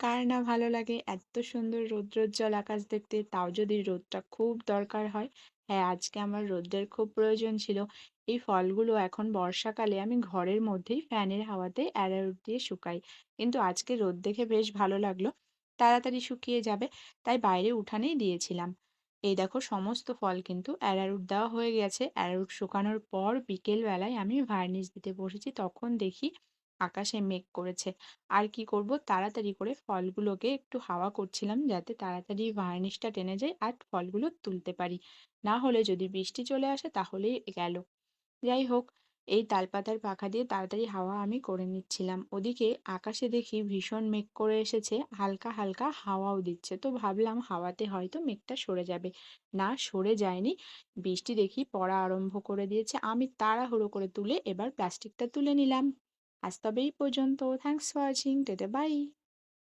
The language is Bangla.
কার না ভালো লাগে এত সুন্দর রৌদ্রোজ্জ্বল আকাশ দেখতে, তাও যদি রোদটা খুব দরকার হয়। হ্যাঁ, আজকে আমার রোদের খুব প্রয়োজন ছিল। এই ফলগুলো এখন বর্ষাকালে আমি ঘরের মধ্যেই ফ্যানের হাওয়াতে অ্যারারুট দিয়ে শুকাই। কিন্তু আজকে রোদ দেখে বেশ ভালো লাগলো। তাড়াতাড়ি শুকিয়ে যাবে, তাই বাইরে উঠানেই দিয়েছিলাম। এই দেখো, সমস্ত ফল কিন্তু অ্যারারুট দেওয়া হয়ে গেছে। অ্যারারুট শুকানোর পর বিকেল বেলায় আমি ভার্নিশ দিতে বসেছি, তখন দেখি আকাশে মেঘ করেছে। আর কি করব, তাড়াতাড়ি করে ফলগুলোকে একটু হাওয়া করছিলাম যাতে তাড়াতাড়ি ভার্নিশটা টেনে যায় আর ফলগুলো তুলতে পারি। না হলে যদি বৃষ্টি চলে আসে তাহলেই গেল। যাই হোক, এই তালপাতার পাখা দিয়ে তাড়াতাড়ি হাওয়া আমি করে নিচ্ছিলাম। ওদিকে আকাশে দেখি ভীষণ মেঘ করে এসেছে, হালকা হালকা হাওয়াও দিচ্ছে। তো ভাবলাম হাওয়াতে হয়তো মেঘটা সরে যাবে। না, সরে যায়নি। বৃষ্টি দেখি পড়া আরম্ভ করে দিয়েছে। আমি তাড়াহুড়ো করে তুলে এবার প্লাস্টিকটা তুলে নিলাম। আজ তবে এই পর্যন্ত। Thanks for watching. Tata by.